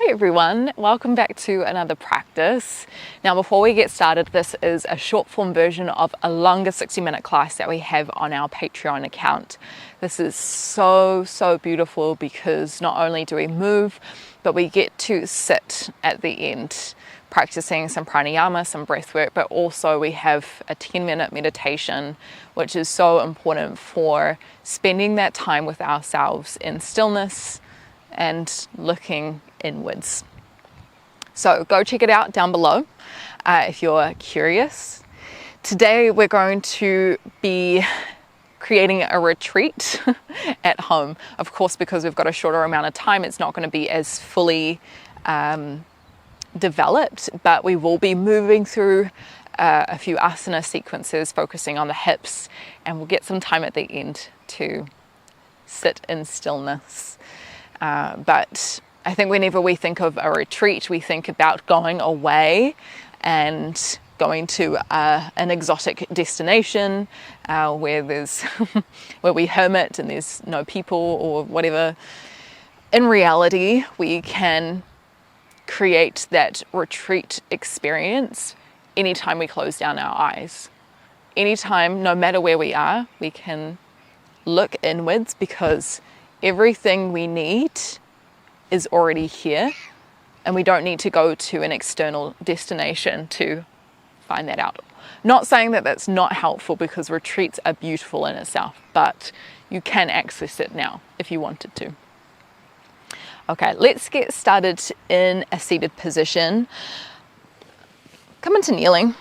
Hi everyone, welcome back to another practice. Now before we get started, this is a short form version of a longer 60-minute class that we have on our Patreon account. This is so beautiful because not only do we move, but we get to sit at the end practicing some pranayama, some breath work, but also we have a 10-minute meditation, which is so important for spending that time with ourselves in stillness and looking inwards. So go check it out down below if you're curious. Today we're going to be creating a retreat at home. Of course, because we've got a shorter amount of time, it's not going to be as fully developed, but we will be moving through a few asana sequences focusing on the hips, and we'll get some time at the end to sit in stillness. But I think whenever we think of a retreat, we think about going away and going to an exotic destination where there's where we hermit and there's no people or whatever. In reality, we can create that retreat experience anytime we close down our eyes. Anytime, no matter where we are, we can look inwards because everything we need is already here, and we don't need to go to an external destination to find that out. Not saying that that's not helpful, because retreats are beautiful in itself, but you can access it now if you wanted to. Okay, let's get started in a seated position. Come into kneeling.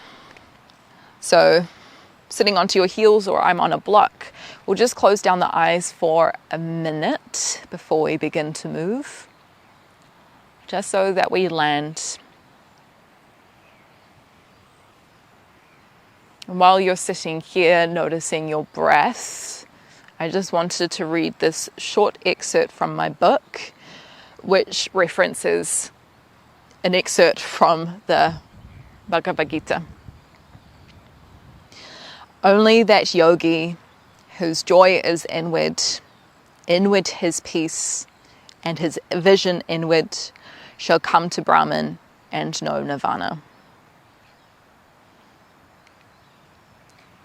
So sitting onto your heels, or I'm on a block. We'll just close down the eyes for a minute before we begin to move, just so that we land. And while you're sitting here noticing your breath, I just wanted to read this short excerpt from my book, which references an excerpt from the Bhagavad Gita. Only that yogi whose joy is inward his peace, and his vision inward, shall come to Brahman and know nirvana.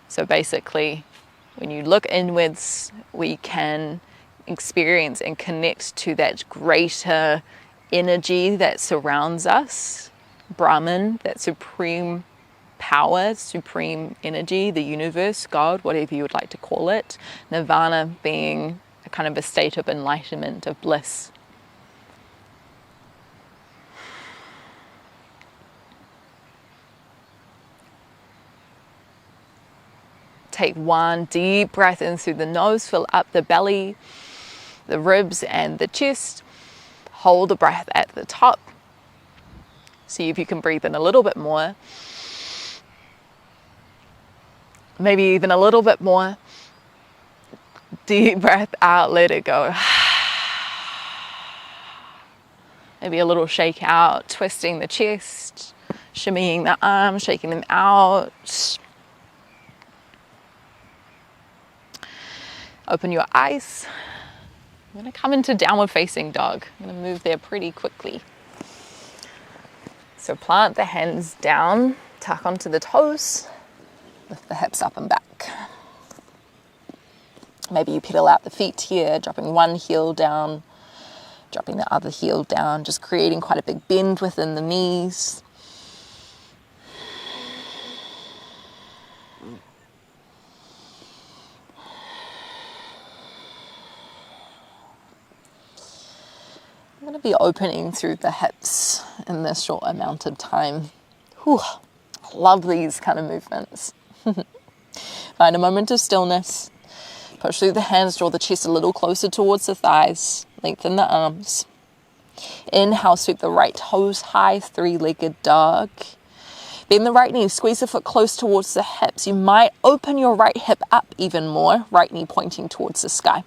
So basically, when you look inwards, we can experience and connect to that greater energy that surrounds us, Brahman, that supreme power, supreme energy, the universe, God, whatever you would like to call it. Nirvana being a kind of a state of enlightenment, of bliss. Take one deep breath in through the nose, fill up the belly, the ribs and the chest. Hold the breath at the top. See if you can breathe in a little bit more. Maybe even a little bit more. Deep breath out, let it go. Maybe a little shake out, twisting the chest, shimmying the arms, shaking them out. Open your eyes. I'm going to come into downward facing dog. I'm going to move there pretty quickly. So plant the hands down, tuck onto the toes. Lift the hips up and back. Maybe you pedal out the feet here, dropping one heel down, dropping the other heel down, just creating quite a big bend within the knees. I'm going to be opening through the hips in this short amount of time. Whew, I love these kind of movements. Find a moment of stillness. Push through the hands, draw the chest a little closer towards the thighs. Lengthen the arms. Inhale, sweep the right toes high, three-legged dog. Bend the right knee, squeeze the foot close towards the hips. You might open your right hip up even more, right knee pointing towards the sky.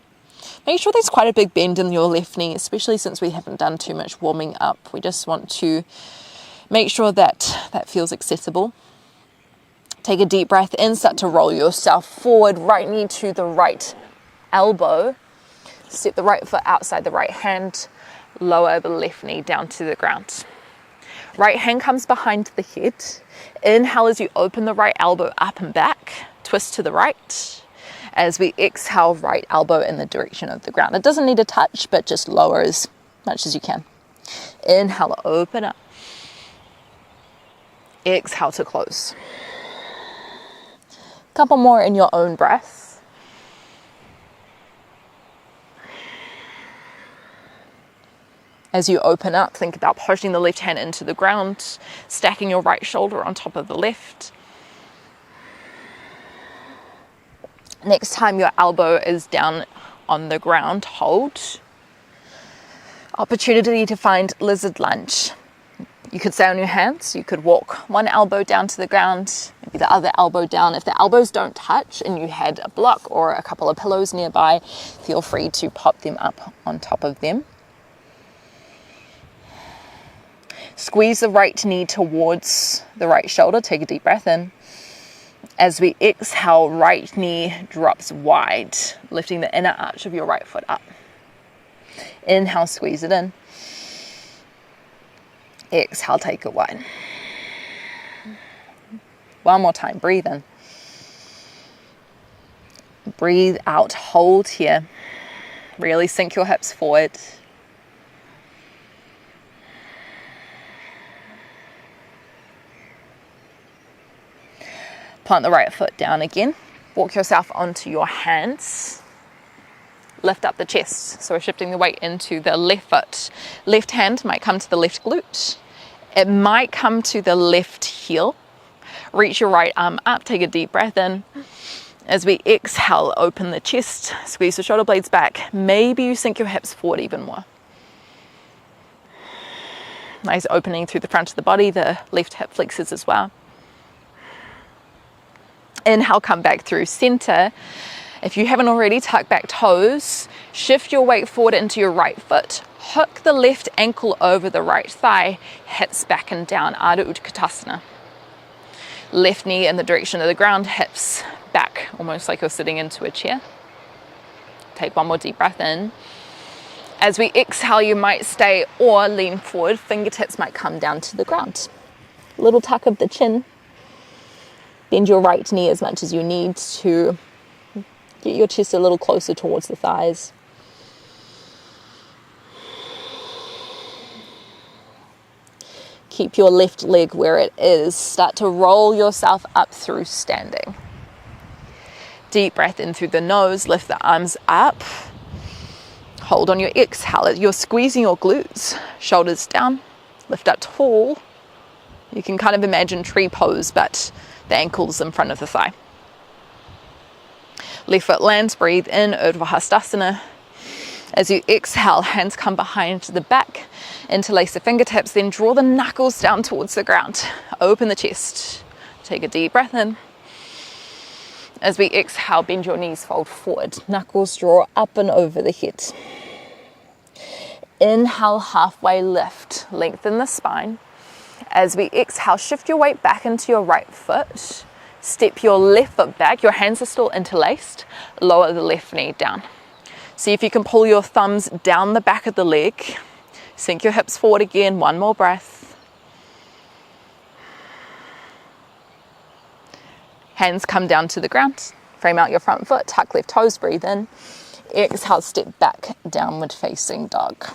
Make sure there's quite a big bend in your left knee, especially since we haven't done too much warming up. We just want to make sure that that feels accessible. Take a deep breath in, start to roll yourself forward, right knee to the right elbow. Step the right foot outside the right hand, Lower the left knee down to the ground. Right hand comes behind the head. Inhale as you open the right elbow up and back. Twist to the right. As we exhale, right elbow in the direction of the ground. It doesn't need to touch, but just lower as much as you can. Inhale, open up. Exhale to close. Couple more in your own breath. As you open up, think about pushing the left hand into the ground, stacking your right shoulder on top of the left. Next time your elbow is down on the ground, hold. Opportunity to find lizard lunge. You could stay on your hands, you could walk one elbow down to the ground, maybe the other elbow down. If the elbows don't touch and you had a block or a couple of pillows nearby, feel free to pop them up on top of them. Squeeze the right knee towards the right shoulder, take a deep breath in. As we exhale, right knee drops wide, lifting the inner arch of your right foot up. Inhale, squeeze it in. Exhale, take it wide. One more time, breathe in. Breathe out, hold here. Really sink your hips forward. Plant the right foot down again. Walk yourself onto your hands. Lift up the chest. So we're shifting the weight into the left foot. Left hand might come to the left glute. It might come to the left heel. Reach your right arm up. Take a deep breath in. As we exhale, open the chest. Squeeze the shoulder blades back. Maybe you sink your hips forward even more. Nice opening through the front of the body. The left hip flexors as well. Inhale, come back through center. If you haven't already, tuck back toes. Shift your weight forward into your right foot. Hook the left ankle over the right thigh. Hips back and down, Ardha Utkatasana. Left knee in the direction of the ground, hips back, almost like you're sitting into a chair. Take one more deep breath in. As we exhale, you might stay or lean forward. Fingertips might come down to the ground. Little tuck of the chin. Bend your right knee as much as you need to get your chest a little closer towards the thighs. Keep your left leg where it is. Start to roll yourself up through standing. Deep breath in through the nose. Lift the arms up. Hold on your exhale. You're squeezing your glutes. Shoulders down. Lift up tall. You can kind of imagine tree pose, but the ankles in front of the thigh. Left foot lands, breathe in, Urdhva Hastasana. As you exhale, hands come behind the back, interlace the fingertips, then draw the knuckles down towards the ground. Open the chest. Take a deep breath in. As we exhale, bend your knees, fold forward. Knuckles draw up and over the head. Inhale, halfway lift, lengthen the spine. As we exhale, shift your weight back into your right foot. Step your left foot back. Your hands are still interlaced. Lower the left knee down. See if you can pull your thumbs down the back of the leg. Sink your hips forward again. One more breath. Hands come down to the ground. Frame out your front foot. Tuck left toes. Breathe in. Exhale, step back. Downward facing dog.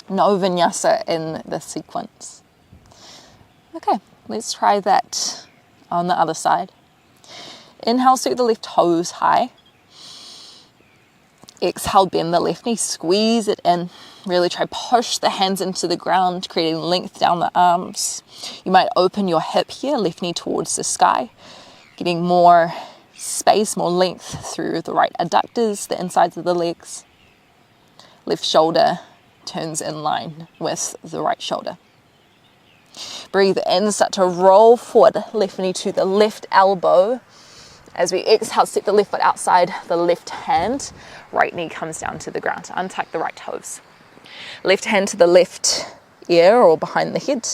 No vinyasa in this sequence. Okay, let's try that on the other side. Inhale, sweep the left toes high. Exhale, bend the left knee, squeeze it in. Really try push the hands into the ground, creating length down the arms. You might open your hip here, left knee towards the sky, getting more space, more length through the right adductors, the insides of the legs. Left shoulder turns in line with the right shoulder. Breathe in, start to roll forward, left knee to the left elbow. As we exhale, step the left foot outside the left hand. Right knee comes down to the ground. Untuck the right toes. Left hand to the left ear or behind the head.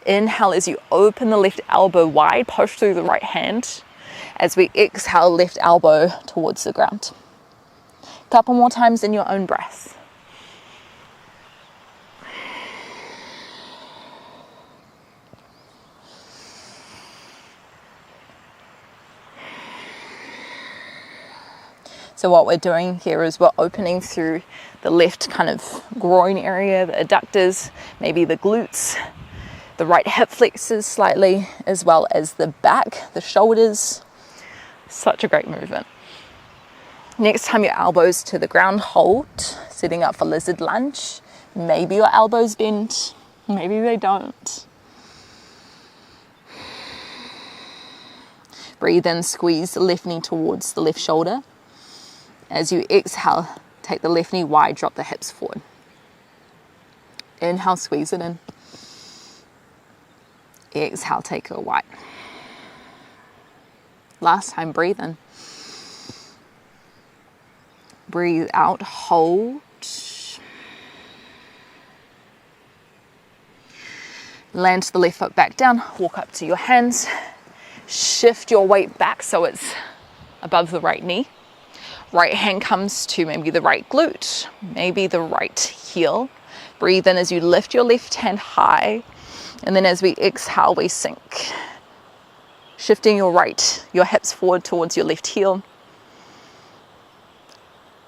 Inhale as you open the left elbow wide, push through the right hand. As we exhale, left elbow towards the ground. Couple more times in your own breath. So what we're doing here is we're opening through the left kind of groin area, the adductors, maybe the glutes, the right hip flexors slightly, as well as the back, the shoulders. Such a great movement. Next time your elbows to the ground, hold, setting up for lizard lunge. Maybe your elbows bend, maybe they don't. Breathe in, squeeze the left knee towards the left shoulder. As you exhale, take the left knee wide, drop the hips forward. Inhale, squeeze it in. Exhale, take it wide. Last time, breathe in. Breathe out, hold. Land the left foot back down, walk up to your hands. Shift your weight back so it's above the right knee. Right hand comes to maybe the right glute, maybe the right heel. Breathe in as you lift your left hand high. And then as we exhale, we sink. Shifting your hips forward towards your left heel.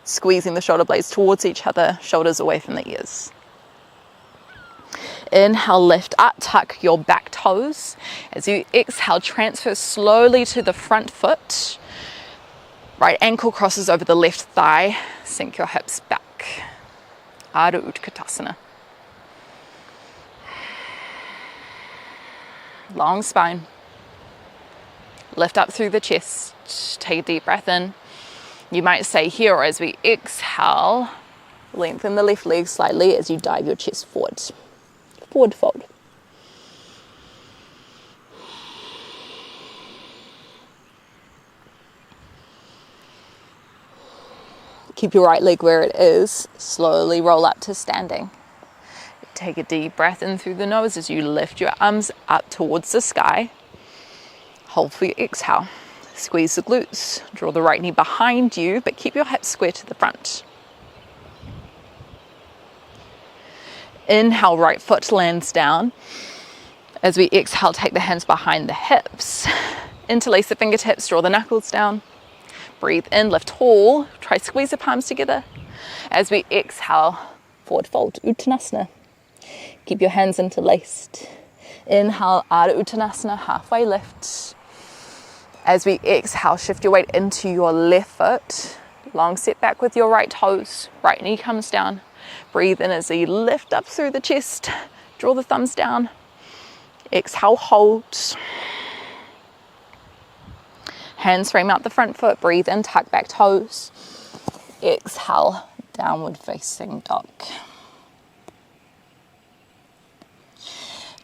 Squeezing the shoulder blades towards each other, shoulders away from the ears. Inhale, lift up, tuck your back toes. As you exhale, transfer slowly to the front foot. Right ankle crosses over the left thigh. Sink your hips back. Ardha Utkatasana. Long spine. Lift up through the chest. Take a deep breath in. You might stay here, or as we exhale, lengthen the left leg slightly as you dive your chest forward. Forward fold. Keep your right leg where it is. Slowly roll up to standing. Take a deep breath in through the nose as you lift your arms up towards the sky. Hold for your exhale. Squeeze the glutes. Draw the right knee behind you, but keep your hips square to the front. Inhale, right foot lands down. As we exhale, take the hands behind the hips. Interlace the fingertips, draw the knuckles down. Breathe in, lift tall. Try squeeze the palms together. As we exhale, forward fold, Uttanasana. Keep your hands interlaced. Inhale, Ardha Uttanasana, halfway lift. As we exhale, shift your weight into your left foot. Long step back with your right toes. Right knee comes down. Breathe in as you lift up through the chest. Draw the thumbs down. Exhale, hold. Hands frame out the front foot. Breathe in, tuck back toes. Exhale, downward facing dog.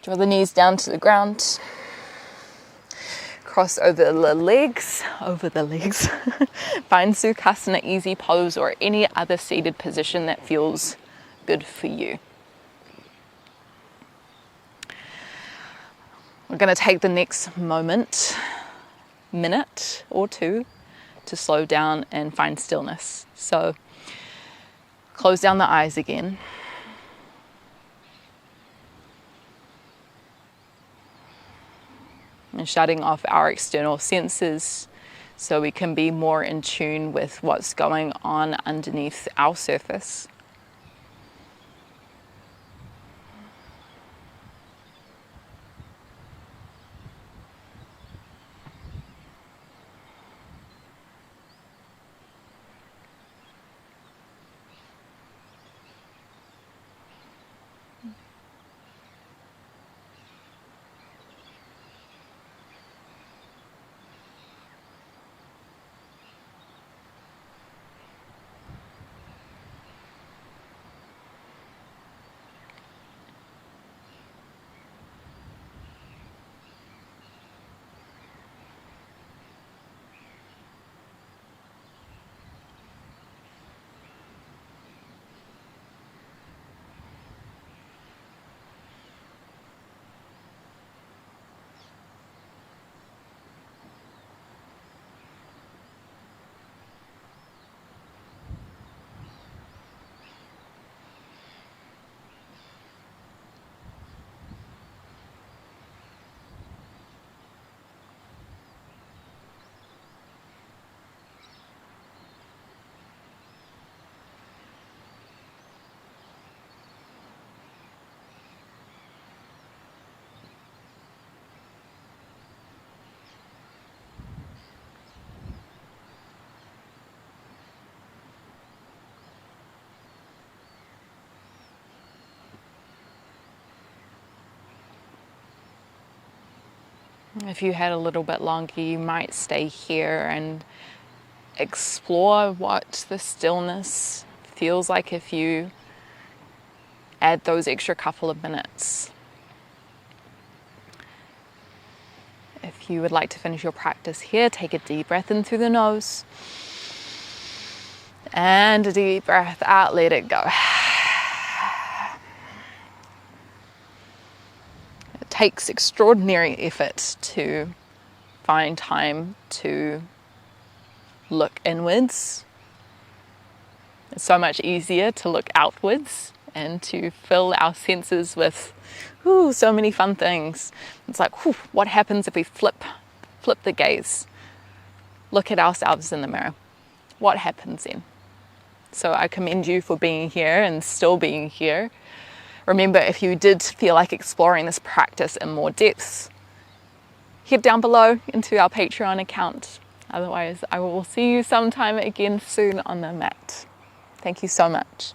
Draw the knees down to the ground. Cross over the legs. Find Sukhasana, easy pose, or any other seated position that feels good for you. We're going to take the next minute or two to slow down and find stillness. So close down the eyes again. And shutting off our external senses so we can be more in tune with what's going on underneath our surface. If you had a little bit longer, you might stay here and explore what the stillness feels like if you add those extra couple of minutes. If you would like to finish your practice here, take a deep breath in through the nose and a deep breath out, let it go. It takes extraordinary effort to find time to look inwards. It's so much easier to look outwards and to fill our senses with so many fun things. It's like, what happens if we flip the gaze? Look at ourselves in the mirror. What happens then? So I commend you for being here and still being here. Remember, if you did feel like exploring this practice in more depth, head down below into our Patreon account. Otherwise, I will see you sometime again soon on the mat. Thank you so much.